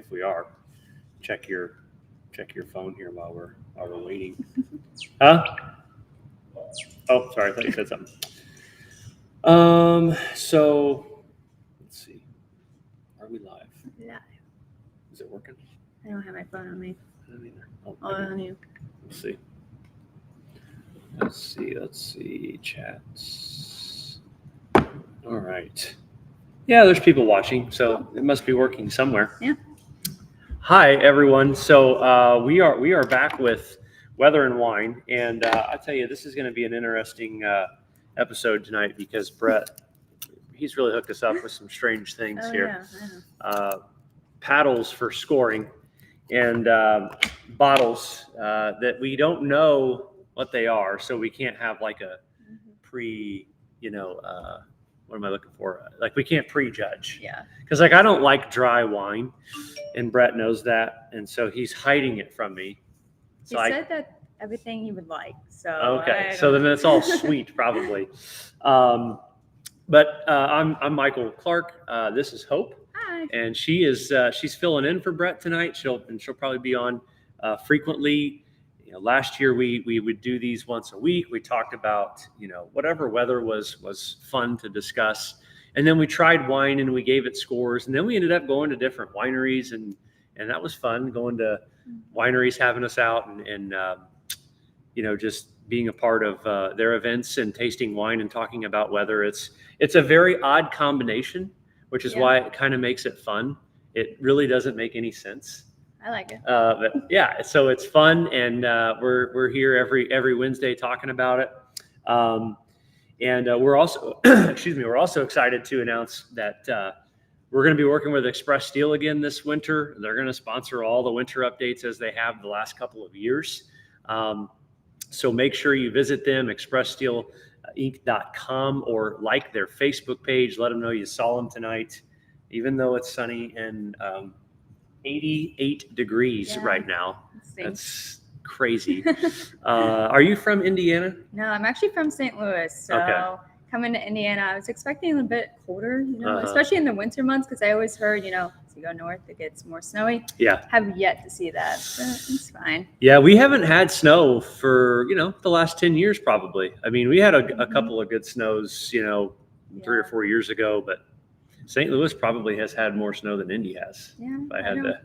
if we are. Check your phone here while we're waiting. Huh? Oh, sorry, I thought you said something. So let's see. Are we live? Yeah. Is it working? I don't have my phone on me. I don't either. Oh, on you. Let's see. Chats. All right. Yeah, there's people watching, so it must be working somewhere. Yeah. Hi, everyone. So we are back with Weather and Wine, and I tell you, this is going to be an interesting episode tonight because Brett, he's really hooked us up with some strange things here. Yeah, paddles for scoring and bottles that we don't know what they are, so we can't have like a pre, what am I looking for? Like we can't prejudge. Yeah. Because like I don't like dry wine, and Brett knows that, and so he's hiding it from me. So he said that everything he would like. So okay, so then it's all sweet probably. But I'm Michael Clark. This is Hope. Hi. And she's filling in for Brett tonight. She'll probably be on frequently. Last year we would do these once a week. We talked about whatever weather was fun to discuss, and then we tried wine and we gave it scores, and then we ended up going to different wineries, and that was fun going to wineries having us out and just being a part of their events and tasting wine and talking about weather. It's a very odd combination, which is why it kind of makes it fun. It really doesn't make any sense. I like it. But yeah, so it's fun, and we're here every Wednesday talking about it. And we're also we're also excited to announce that we're going to be working with Express Steel again this winter. They're going to sponsor all the winter updates as they have the last couple of years. So make sure you visit them, expresssteelinc.com, or like their Facebook page. Let them know you saw them tonight, even though it's sunny and 88 degrees right now. That's crazy. Are you from Indiana? No, I'm actually from St. Louis. So coming to Indiana, I was expecting a bit colder, especially in the winter months, because I always heard, as you go north, it gets more snowy. Yeah. Have yet to see that. So it's fine. Yeah, we haven't had snow for, the last 10 years probably. I mean, we had a couple of good snows, 3 or 4 years ago, but St. Louis probably has had more snow than Indy has. Yeah. I don't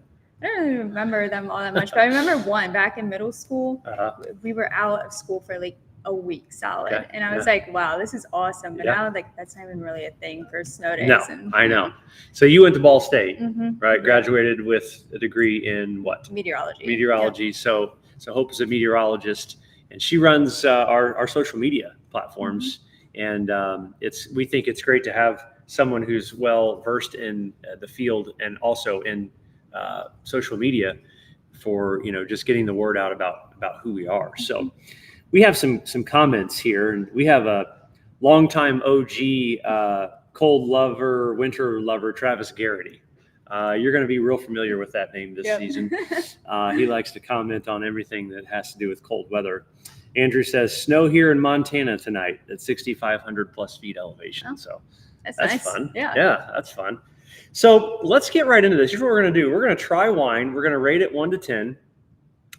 really remember them all that much, but I remember one back in middle school. We were out of school for like a week solid, and I was like, wow, this is awesome. But now that's not even really a thing for snow days. No, I know. So you went to Ball State, right? Graduated with a degree in what? Meteorology. Yeah. So Hope is a meteorologist, and she runs our social media platforms. And we think it's great to have someone who's well versed in the field and also in social media for just getting the word out about who we are. So we have some comments here, and we have a longtime OG cold lover, winter lover, Travis Garrity. You're going to be real familiar with that name this season. He likes to comment on everything that has to do with cold weather. Andrew says, snow here in Montana tonight at 6,500 plus feet elevation. So that's nice. Fun. Yeah, that's fun. So let's get right into this. Here's what we're going to do. We're going to try wine. We're going to rate it 1 to 10.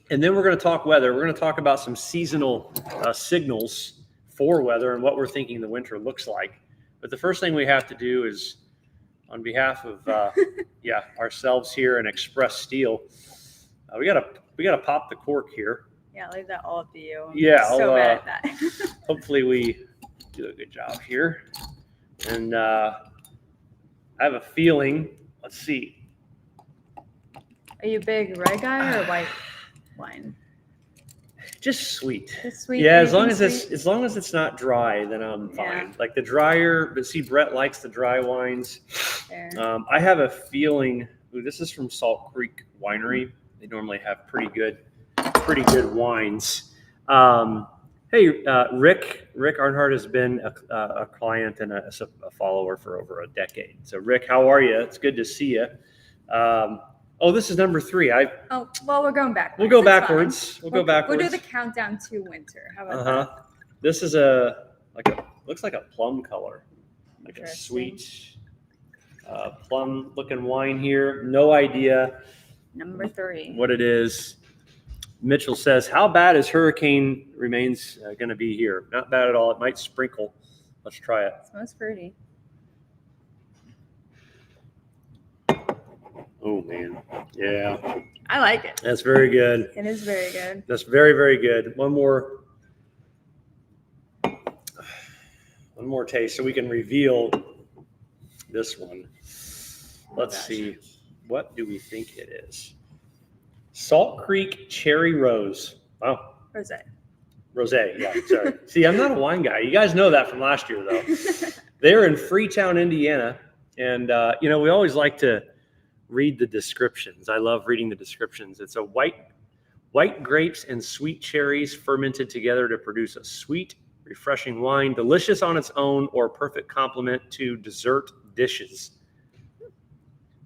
And then we're going to talk weather. We're going to talk about some seasonal signals for weather and what we're thinking the winter looks like. But the first thing we have to do is, on behalf of ourselves here and Express Steel, we gotta pop the cork here. Yeah, I'll leave that all up to you. I'm so bad at that. Hopefully we do a good job here. And I have a feeling. Let's see. Are you a big red guy or white wine? Just sweet. Just sweet. Yeah, as long as it's not dry, then I'm fine. Yeah. Like the drier, but see, Brett likes the dry wines. I have a feeling. This is from Salt Creek Winery. They normally have pretty good wines. Hey, Rick Arnhart has been a client and a follower for over a decade. So Rick, how are you? It's good to see you. This is number 3. We're going backwards. We'll go backwards. We'll go backwards. We'll do the countdown to winter. How about that? This is looks like a plum color, like a sweet. plum looking wine here. No idea. Number 3. What it is. Mitchell says, how bad is hurricane remains going to be here? Not bad at all. It might sprinkle. Let's try it. It smells fruity. Oh, man. Yeah. I like it. That's very good. It is very good. That's very, very good. One more taste so we can reveal this one. Let's see. What do we think it is? Salt Creek Cherry Rose. Wow. Rosé, yeah, sorry. See, I'm not a wine guy. You guys know that from last year, though. They're in Freetown, Indiana. And, we always like to read the descriptions. I love reading the descriptions. It's a white grapes and sweet cherries fermented together to produce a sweet, refreshing wine, delicious on its own or perfect complement to dessert dishes.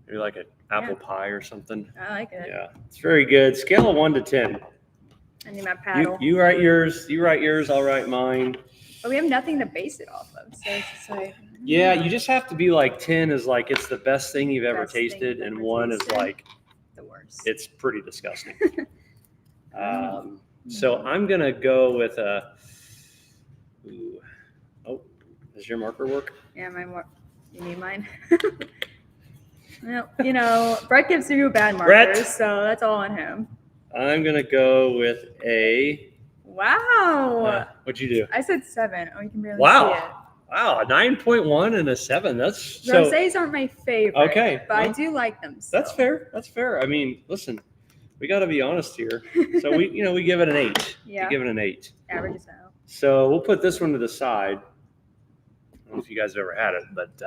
Maybe like an apple pie or something. I like it. Yeah, it's very good. Scale of 1 to 10. I need my paddle. You write yours. You write yours. I'll write mine. But we have nothing to base it off of, so it's just like. Yeah, you just have to be like 10 is like it's the best thing you've ever tasted, and 1 is like the worst. It's pretty disgusting. So I'm gonna go with a. Oh, does your marker work? Yeah, you need mine. Well, Brett gives you bad markers, so that's all on him. I'm gonna go with a. Wow. What'd you do? I said 7. Oh, you can barely see it. Wow, a 9.1 and a 7. That's Rosés aren't my favorite. Okay, but I do like them. So. That's fair. That's fair. I mean, listen, we got to be honest here. So we give it an 8. Yeah. We give it an 8. Average as hell. So we'll put this one to the side. I don't know if you guys have ever had it, but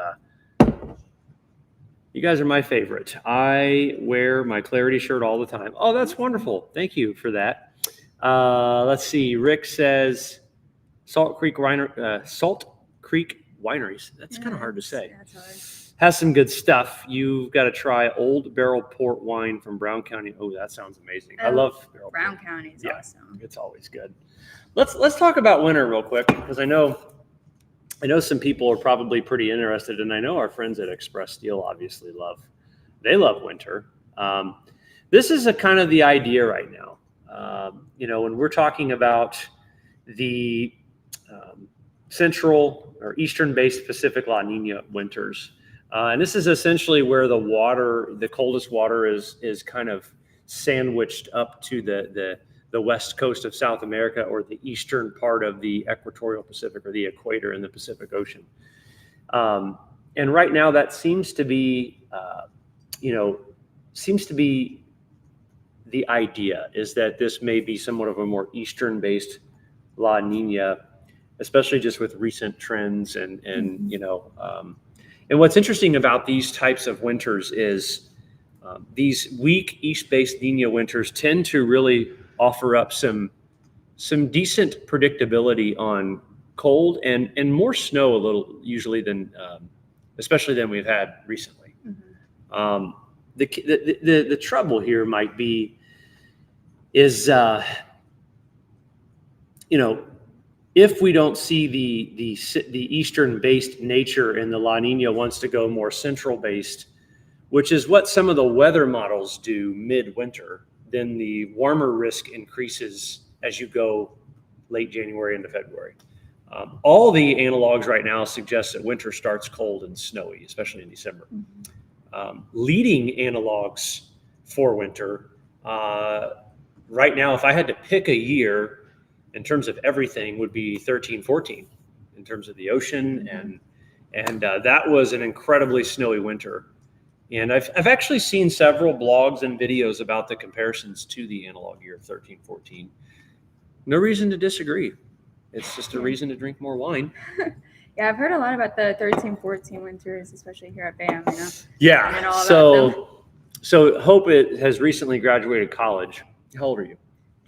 you guys are my favorite. I wear my Clarity shirt all the time. Oh, that's wonderful. Thank you for that. Let's see. Rick says Salt Creek Wineries. That's kind of hard to say. That's hard. Has some good stuff. You've got to try Old Barrel Port wine from Brown County. Oh, that sounds amazing. I love Brown County. Is awesome. It's always good. Let's talk about winter real quick, because I know some people are probably pretty interested, and I know our friends at Express Steel obviously love winter. This is a kind of the idea right now. When we're talking about the central or eastern-based Pacific La Nina winters, and this is essentially where the coldest water is kind of sandwiched up to the west coast of South America, or the eastern part of the equatorial Pacific, or the equator in the Pacific Ocean. And right now that seems to be the idea, is that this may be somewhat of a more eastern-based La Nina, especially just with recent trends. And what's interesting about these types of winters is these weak east-based Nina winters tend to really offer up some decent predictability on cold and more snow a little usually than especially than we've had recently. Mm-hmm. The trouble here might be is if we don't see the eastern based nature, and the La Nina wants to go more central based, which is what some of the weather models do midwinter, then the warmer risk increases as you go late January into February. All the analogs right now suggest that winter starts cold and snowy, especially in December. Mm-hmm. Leading analogs for winter, right now, if I had to pick a year in terms of everything, would be 13-14 in terms of the ocean. Mm-hmm. And that was an incredibly snowy winter. And I've actually seen several blogs and videos about the comparisons to the analog year of 13-14. No reason to disagree. It's just a reason to drink more wine. Yeah, I've heard a lot about the 13-14 winters, especially here at BAM. Yeah. So Hope has recently graduated college. How old are you?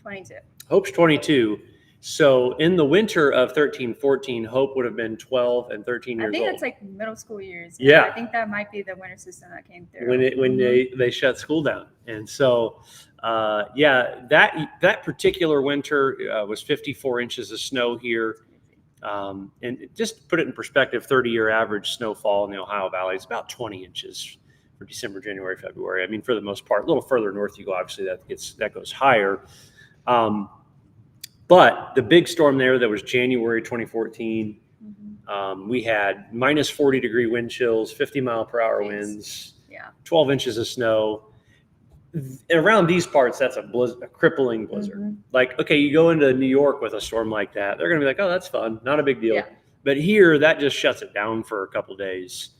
22. Hope's 22. So in the winter of 13-14, Hope would have been 12 and 13 years old. I think that's like middle school years. Yeah. I think that might be the winter system that came through. When they shut school down. And so, that particular winter was 54 inches of snow here. And just put it in perspective, 30-year average snowfall in the Ohio Valley is about 20 inches for December, January, February. I mean, for the most part, a little further north you go, obviously that goes higher. But the big storm there that was January 2014, we had minus 40-degree wind chills, 50-mile-per-hour winds, 12 inches of snow. Around these parts, that's a crippling blizzard. Like, okay, you go into New York with a storm like that, they're going to be like, oh, that's fun, not a big deal. Yeah. But here, that just shuts it down for a couple of days.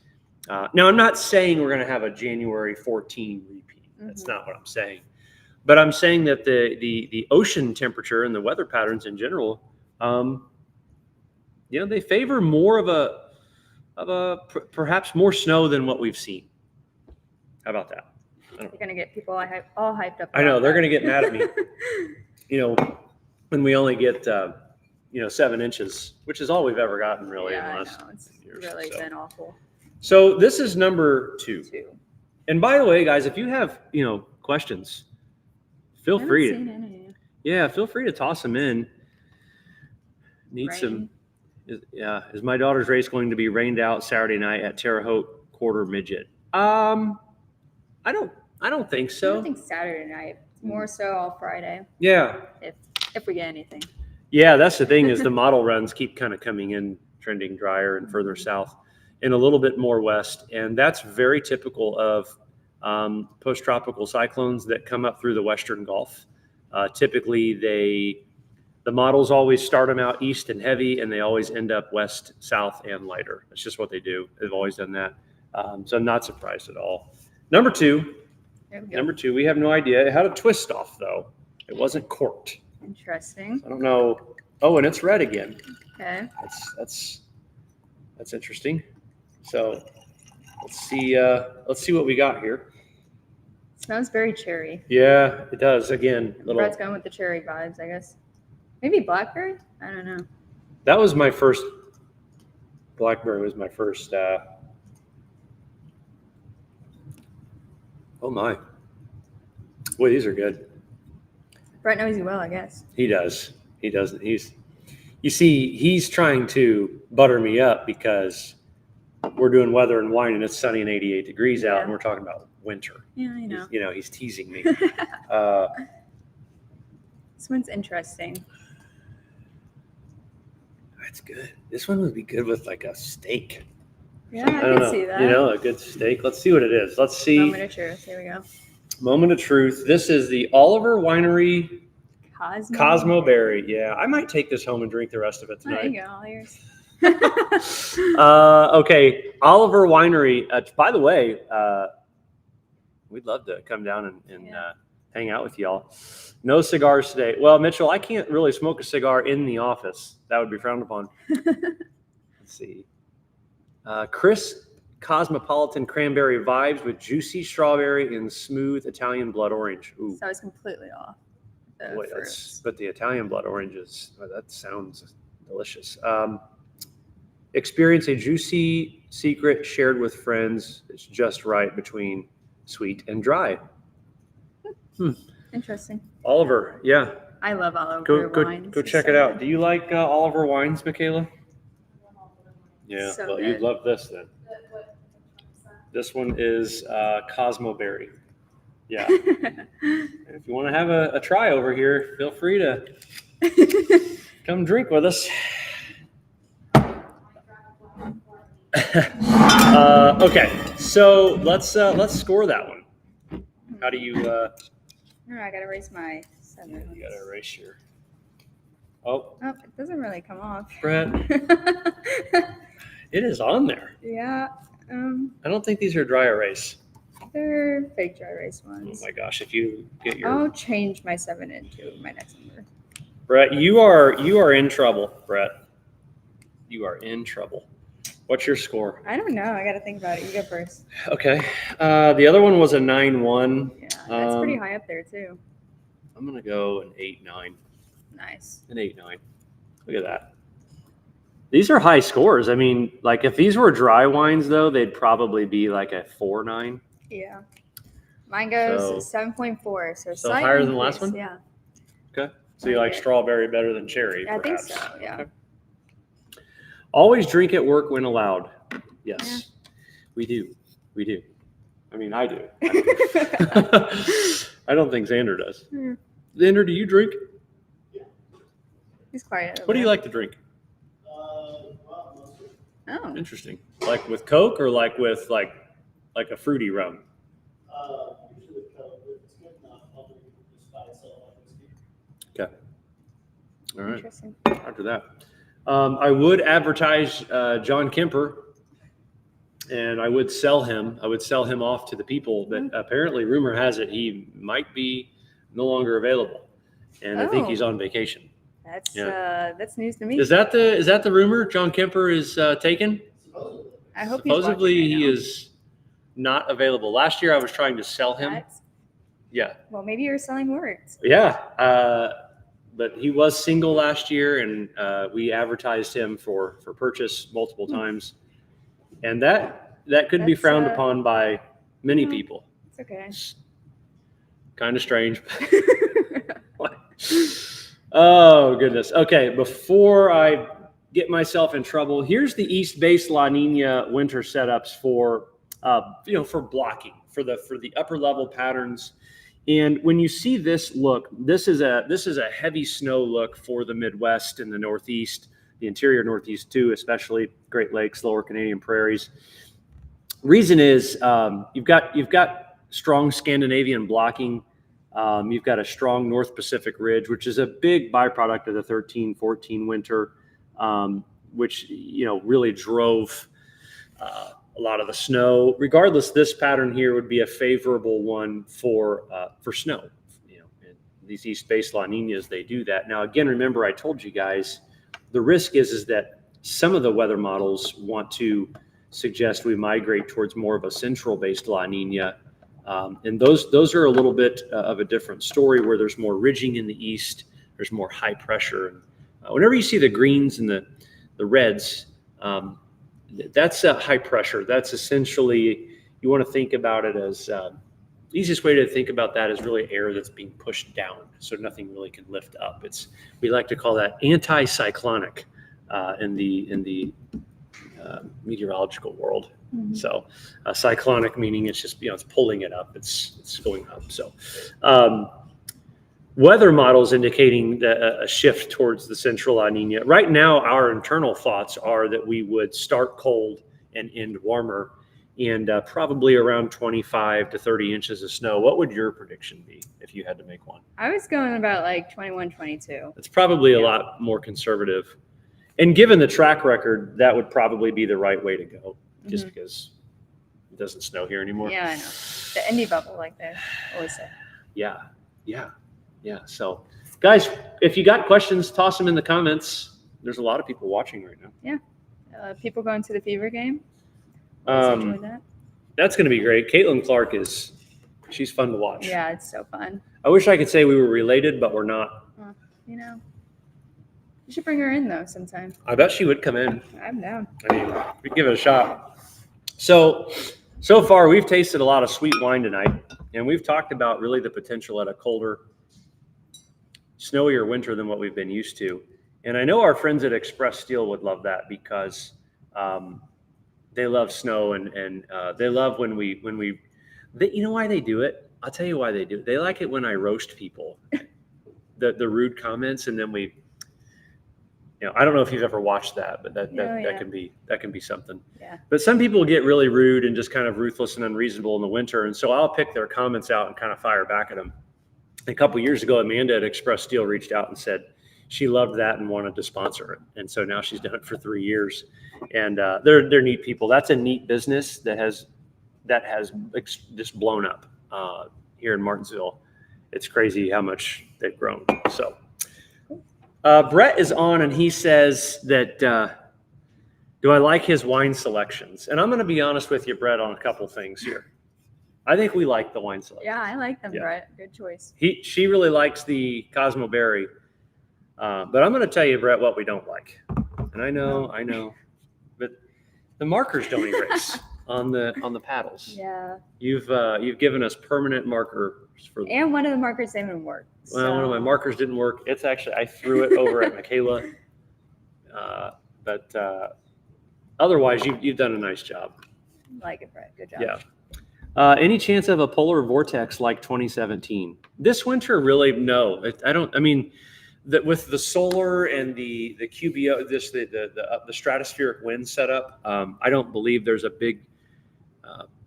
Now, I'm not saying we're going to have a January 14 repeat. That's not what I'm saying. But I'm saying that the ocean temperature and the weather patterns in general, they favor more of a perhaps more snow than what we've seen. How about that? You're going to get people all hyped up. I know they're going to get mad at me. When we only get 7 inches, which is all we've ever gotten really in the last years. It's really been awful. So this is number 2. And by the way, guys, if you have questions, feel free to toss them in. Is my daughter's race going to be rained out Saturday night at Terre Haute Quarter Midget? I don't think so. I don't think Saturday night. More so all Friday. Yeah. If we get anything. Yeah, that's the thing is the model runs keep kind of coming in, trending drier and further south and a little bit more west. And that's very typical of post-tropical cyclones that come up through the Western Gulf. Typically, the models always start them out east and heavy, and they always end up west, south, and lighter. That's just what they do. They've always done that. So I'm not surprised at all. Number 2, we have no idea. It had a twist off, though. It wasn't corked. Interesting. I don't know. Oh, and it's red again. Okay. That's interesting. So let's see what we got here. Smells very cherry. Yeah, it does. Again, Brad's going with the cherry vibes, I guess. Maybe blackberry? I don't know. That was my first. Blackberry was my first. Oh my. Boy, these are good. Brett knows you well, I guess. He does. He doesn't. He's trying to butter me up because we're doing weather and wine and it's sunny and 88 degrees out and we're talking about winter. Yeah, I know. He's teasing me. This one's interesting. That's good. This one would be good with like a steak. Yeah, I can see that. A good steak. Let's see what it is. Let's see. Moment of truth. Here we go. Moment of truth. This is the Oliver Winery Cosmo Berry. Yeah, I might take this home and drink the rest of it tonight. There you go. All yours. Okay, Oliver Winery. By the way, we'd love to come down and hang out with y'all. No cigars today. Well, Mitchell, I can't really smoke a cigar in the office. That would be frowned upon. Let's see. Crisp Cosmopolitan Cranberry Vibes with juicy strawberry and smooth Italian blood orange. Ooh. So I was completely off. But the Italian blood oranges, that sounds delicious. Experience a juicy secret shared with friends. It's just right between sweet and dry. Interesting. Oliver, yeah. I love Oliver wines. Go check it out. Do you like Oliver wines, Michaela? Yeah, So well, good. you'd love this then. This one is Cosmo Berry. Yeah. If you want to have a try over here, feel free to come drink with us. Okay, so let's score that one. How do you? No, I gotta erase my 7. You gotta erase your. Oh, it doesn't really come off. Brett, it is on there. Yeah. I don't think these are dry erase. They're fake dry erase Oh ones. my gosh! If you get your. I'll change my 7 into my next number. Brett, you are in trouble, Brett. You are in trouble. What's your score? I don't know. I got to think about it. You go first. Okay. The other one was a 9-1. Yeah, that's pretty high up there too. I'm going to go an 8-9. Nice. An 8-9. Look at that. These are high scores. I mean, like if these were dry wines, though, they'd probably be like a 4-9. Yeah. Mine goes 7.4. So higher than the last one? Yeah. Okay. So you like strawberry better than cherry? I think perhaps. so, yeah. Okay. Always drink at work when allowed. Yes, we do. We do. I mean, I do. I don't think Xander does. Xander, do you drink? He's quiet. What do you like to drink? Oh, interesting. Like with Coke or like with like a fruity rum? Usually with Coke, but it's good enough. I'll drink it just by itself like whiskey. Okay. All right. interesting. After that, I would advertise John Kemper, and I would sell him. I would sell him off to the people, but apparently, rumor has it he might be no longer available, and I think he's on vacation. That's news to me. Is that the rumor? John Kemper is taken. I hope Supposedly he's he is not available. Last year I was trying to sell him. Yeah. Well, maybe you're selling words. Yeah. But he was single last year, and we advertised him for purchase multiple times, and that could be frowned upon by many people. It's okay. It's kind of strange. Oh goodness. Okay, before I get myself in trouble, here's the East Base La Nina winter setups for for blocking for the upper level patterns. And when you see this look, this is a heavy snow look for the Midwest and the Northeast, the interior Northeast too, especially Great Lakes, Lower Canadian prairies. Reason is you've got strong Scandinavian blocking. You've got a strong North Pacific ridge, which is a big byproduct of the 13-14 winter, which really drove a lot of the snow. Regardless, this pattern here would be a favorable one for snow. These East Base La Ninas, they do that. Now, again, remember I told you guys the risk is that some of the weather models want to suggest we migrate towards more of a central-based La Nina. And those are a little bit of a different story, where there's more ridging in the east, there's more high pressure. And whenever you see the greens and the reds, that's high pressure. That's essentially, you want to think about it as the easiest way to think about that is really air that's being pushed down, so nothing really can lift up. We like to call that anticyclonic in the meteorological world. Mm-hmm. So cyclonic meaning it's just it's pulling it up, it's going up. So weather models indicating a shift towards the central La Nina. Right now, our internal thoughts are that we would start cold and end warmer, and probably around 25 to 30 inches of snow. What would your prediction be if you had to make one? I was going about like 21, 22. It's probably a lot more conservative. And given the track record, that would probably be the right way to go, just because it doesn't snow here anymore. Yeah, I know. The Indy bubble, like they always say. Yeah. So, guys, if you got questions, toss them in the comments. There's a lot of people watching right now. Yeah. People going to the Fever game. Enjoy that. That's going to be great. Caitlin Clark she's fun to watch. Yeah, it's so fun. I wish I could say we were related, but we're not. You should bring her in though sometime. I bet she would come in. I'm down. I mean, we can give it a shot. So far we've tasted a lot of sweet wine tonight, and we've talked about really the potential at a colder, snowier winter than what we've been used to. And I know our friends at Express Steel would love that, because they love snow, and they love when we you know why they do it? I'll tell you why they do it. They like it when I roast people, the rude comments, and then we. I don't know if you've ever watched that, but that can be something. Yeah. But some people get really rude and just kind of ruthless and unreasonable in the winter, and so I'll pick their comments out and kind of fire back at them. A couple of years ago, Amanda at Express Steel reached out and said she loved that and wanted to sponsor it, and so now she's done it for 3 years. And they're neat people. That's a neat business that has just blown up here in Martinsville. It's crazy how much they've grown. So. Brett is on, and he says that, do I like his wine selections? And I'm going to be honest with you, Brett, on a couple things here. I think we like the wine selections. Yeah, I like them, Brett. Good choice. She really likes the Cosmo Berry. But I'm going to tell you, Brett, what we don't like. And I know. But the markers don't erase on the paddles. Yeah. You've given us permanent markers for. And one of the markers didn't even work. Well, one of my markers didn't work. It's actually, I threw it over at Michaela. But otherwise, you've done a nice job. Like it, Brett. Good job. Yeah. Any chance of a polar vortex like 2017? This winter, really, no. I don't. I mean, with the solar and the QBO, the stratospheric wind setup, I don't believe there's a big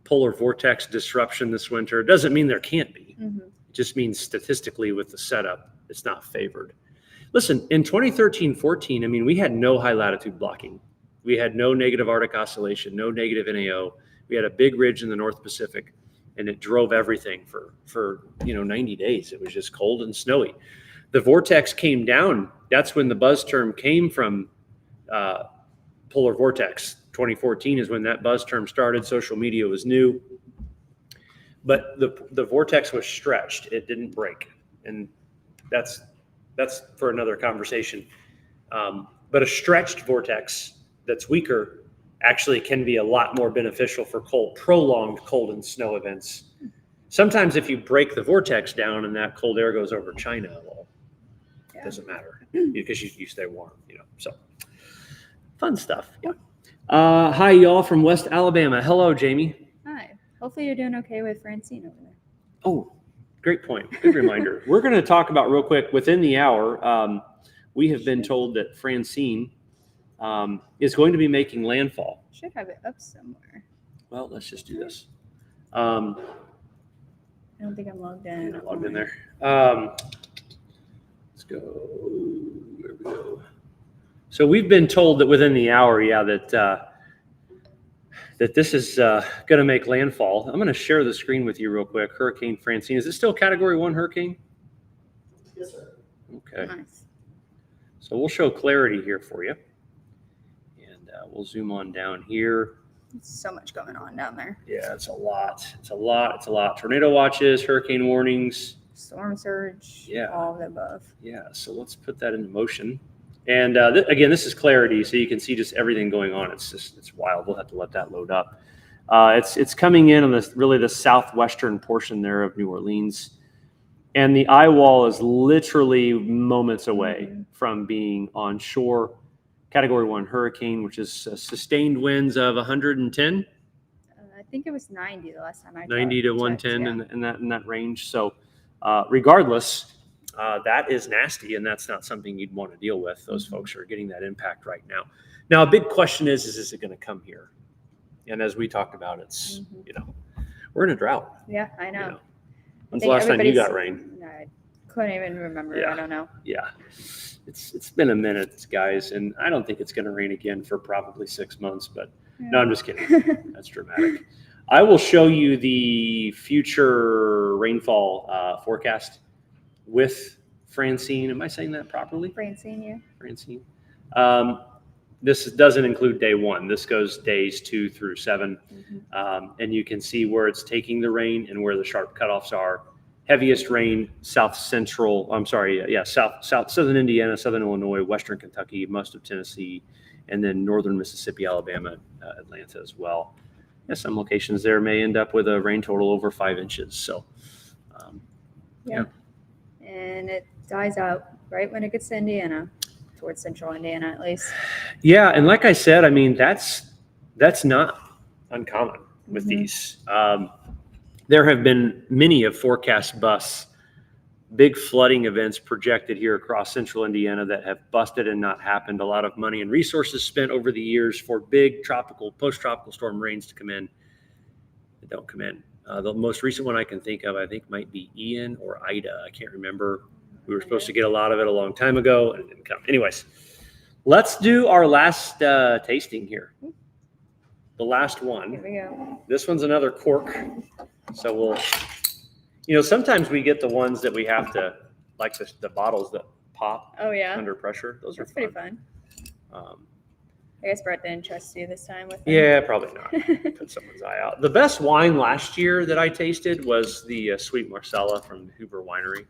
polar vortex disruption this winter. It doesn't mean there can't be. Mm-hmm. It just means statistically with the setup, it's not favored. Listen, in 2013-14, I mean, we had no high latitude blocking. We had no negative Arctic oscillation, no negative NAO. We had a big ridge in the North Pacific, and it drove everything for 90 days. It was just cold and snowy. The vortex came down. That's when the buzz term came from polar vortex. 2014 is when that buzz term started. Social media was new. But the vortex was stretched. It didn't break. And that's for another conversation. But a stretched vortex that's weaker actually can be a lot more beneficial for prolonged cold and snow events. Sometimes if you break the vortex down and that cold air goes over China, well, it doesn't matter because you stay warm, So fun stuff. Yeah. Hi, y'all from West Alabama. Hello, Jamie. Hi. Hopefully you're doing okay with Francine over there. Oh, great point. Good reminder. We're going to talk about real quick within the hour. We have been told that Francine is going to be making landfall. Should have it up somewhere. Well, let's just do this. I don't think I'm logged in. Not logged in there. Let's go. There we go. So we've been told that within the hour, that this is going to make landfall. I'm going to share the screen with you real quick. Hurricane Francine. Is it still Category 1 hurricane? Yes, sir. Okay. Nice. So we'll show clarity here for you. And we'll zoom on down here. There's so much going on down there. Yeah, it's a lot. It's a lot. Tornado watches, hurricane warnings. Storm surge. Yeah. All of the above. Yeah, so let's put that into motion. And again, this is clarity, so you can see just everything going on. It's wild. We'll have to let that load up. It's coming in on the southwestern portion there of New Orleans, and the eye wall is literally moments away from being on shore. Category 1 hurricane, which is sustained winds of 110. I think it was 90 the last time I 90 to 110 yeah. in that range. So regardless. That is nasty, and that's not something you'd want to deal with. Those folks are getting that impact right now. Now, a big question is it going to come here? And as we talked about, it's, we're in a drought. Yeah, I know. When's the last time you got rain? I couldn't even remember. Yeah. I don't know. Yeah. It's been a minute, guys, and I don't think it's going to rain again for probably 6 months, but no, I'm just kidding. That's dramatic. I will show you the future rainfall forecast with Francine. Am I saying that properly? Francine, yeah. Francine. This doesn't include day 1. This goes days 2 through 7. And you can see where it's taking the rain and where the sharp cutoffs are. Heaviest rain, southern Indiana, southern Illinois, western Kentucky, most of Tennessee, and then northern Mississippi, Alabama, Atlanta as well. Yeah, some locations there may end up with a rain total over 5 inches. So, yeah. And it dies out right when it gets to Indiana, towards central Indiana at least. Yeah, and like I said, I mean, that's not uncommon with these. There have been many of forecast busts, big flooding events projected here across central Indiana that have busted and not happened. A lot of money and resources spent over the years for big post-tropical storm rains to come in. They don't come in. The most recent one I can think of, I think, might be Ian or Ida. I can't remember. We were supposed to get a lot of it a long time ago, and it didn't come. Anyways, let's do our last tasting here. The last one. Here we go. This one's another cork. So we'll, sometimes we get the ones that we have to, like the bottles that pop under pressure. Those are pretty fun. I guess Brett didn't trust you this time with them. Yeah, probably not. Put someone's eye out. The best wine last year that I tasted was the Sweet Marcella from the Hoover Winery.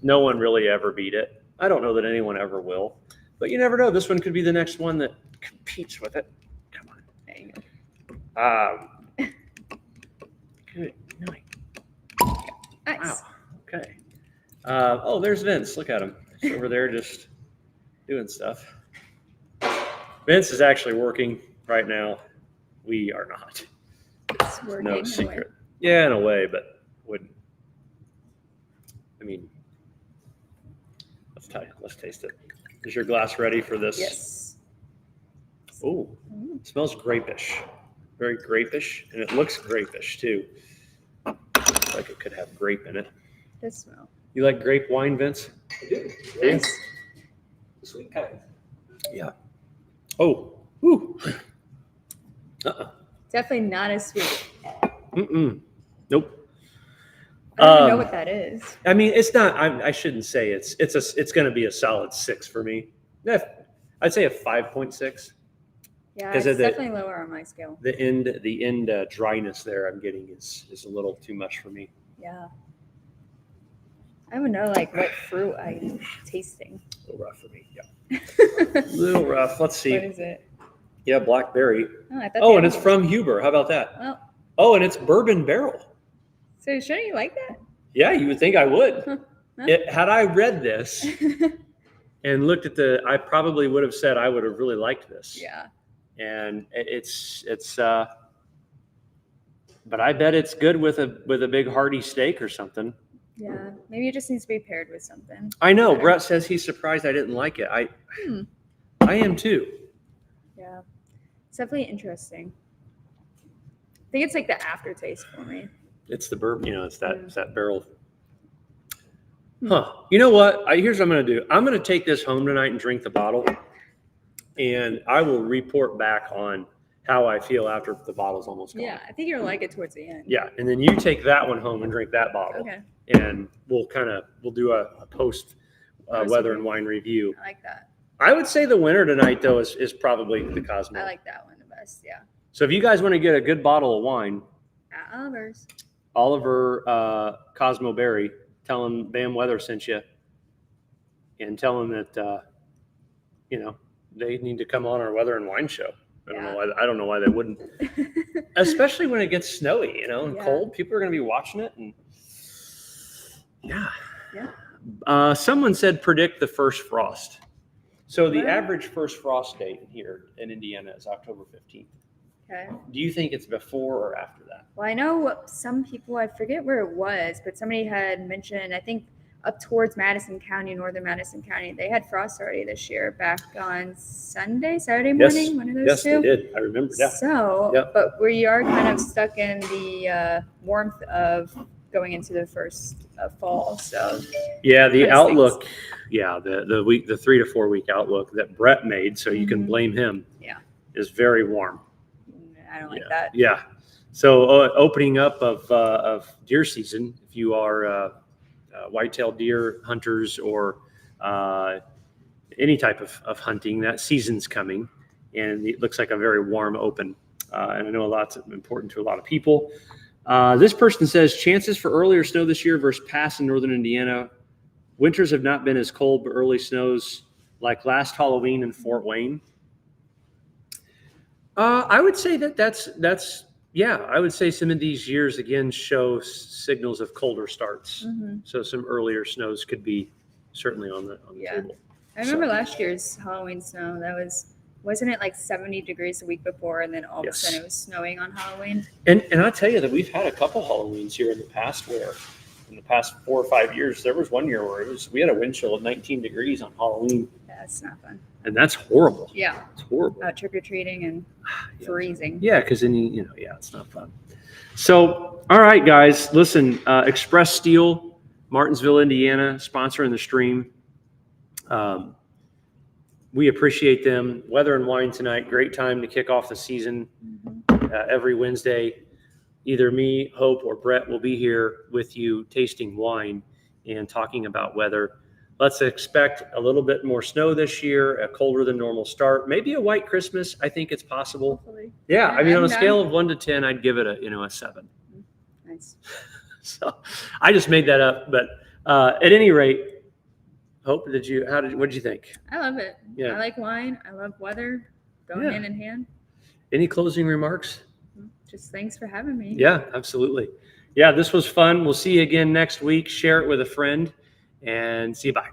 No one really ever beat it. I don't know that anyone ever will, but you never know. This one could be the next one that competes with it. Come on. There you go. Good night. Nice. Wow. Okay. There's Vince. Look at him. He's over there just doing stuff. Vince is actually working right now. We are not. It's working No in a secret. way. Yeah, in a way, but wouldn't. I mean, let's taste it. Is your glass ready for this? Yes. Oh, it smells grapish. Very grapish, and it looks grapish too. Looks like it could have grape in it. This smell. You like grape wine, Vince? I do. Nice. The sweet kind. Yeah. Oh. Ooh. Definitely not as sweet. Nope. I don't even know what that is. I mean, it's not. I shouldn't say it's going to be a solid 6 for me. Yeah, I'd say a 5.6. Yeah, 'Cause it's of the- definitely lower on my scale. The end dryness there I'm getting is a little too much for me. Yeah. I don't know like what fruit I'm tasting. A little rough for me. Yeah. A little rough. Let's see. What is it? Yeah, blackberry. Oh, I thought Oh, they and had- it's from Huber. How about that? Well, Oh, and it's bourbon barrel. so shouldn't you like that? Yeah, you would think I would. Huh. Had I read this and looked at I probably would have said I would have really liked this. Yeah. And it's but I bet it's good with a big hearty steak or something. Yeah. Maybe it just needs to be paired with something. I know. Better. Brett says he's surprised I didn't like it. I am too. Yeah. It's definitely interesting. I think it's like the aftertaste for me. It's the bourbon, it's that Mm. it's that barrel. Huh. You know what? Here's what I'm going to do. I'm going to take this home tonight and drink the bottle, and I will report back on how I feel after the bottle's almost gone. Yeah, I think you'll like it towards the end. Yeah, and then you take that one home and drink that bottle, Okay. and we'll do a post Post weather review. and wine review. I like that. I would say the winner tonight though is probably the Cosmo. I like that one the best. Yeah. So if you guys want to get a good bottle of wine, At Oliver's. Oliver Cosmo Berry, tell him Bam Weather sent you, and tell him that they need to come on our weather and wine show. I don't know why they wouldn't, especially when it gets snowy, and Yeah. cold. People are going to be watching it, and yeah. Yeah. Someone said predict the first frost. So the Wow. average first frost date here in Indiana is October 15th. Okay. Do you think it's before or after that? Well, I know some people, I forget where it was, but somebody had mentioned, I think up towards Madison County, northern Madison County, they had frost already this year back on Saturday morning, one of those Yes, two. they did. I remember. Yeah. So, Yeah. but we are kind of stuck in the warmth of going into the first fall. So, Yeah, the Kinda outlook. Yeah, the 3 to 4 week outlook that Brett made, so you can Mhm. blame him. Yeah. Is very warm. I don't like Yeah. that. Yeah. So opening up of deer season, if you are white-tailed deer hunters or any type of hunting, that season's coming, and it looks like a very warm open. And I know that's important to a lot of people. This person says chances for earlier snow this year versus past in northern Indiana. Winters have not been as cold, but early snows like last Halloween in Fort Wayne. I would say that's I would say some of these years again show signals of colder starts. Mhm. So some earlier snows could be certainly on the Yeah. table. I remember last year's Halloween snow. Wasn't it like 70 degrees the week before, and then all of a Yes. sudden it was snowing on Halloween? And I tell you that we've had a couple Halloweens here in the past where in the past 4 or 5 years, there was one year where we had a wind chill of 19 degrees on Halloween, Yeah, it's not fun. and that's horrible. Yeah, It's horrible. trick or treating and Yeah. freezing. Yeah, because then it's not fun. So, all right, guys, listen. Express Steel, Martinsville, Indiana, sponsoring the stream. We appreciate them. Weather and wine tonight. Great time to kick off the season. Mhm. Every Wednesday, either me, Hope, or Brett will be here with you tasting wine and talking about weather. Let's expect a little bit more snow this year, a colder than normal start, maybe a white Christmas. I think it's possible. Hopefully. Yeah, I mean, I'm on a down. scale of 1 to 10, I'd give it a 7. Nice. So I just made that up, but at any rate, Hope, what did you think? I love it. Yeah. I like wine. I love weather. Going Yeah. hand in hand. Any closing remarks? Just thanks for having me. Yeah, absolutely. Yeah, this was fun. We'll see you again next week. Share it with a friend and see you. Bye.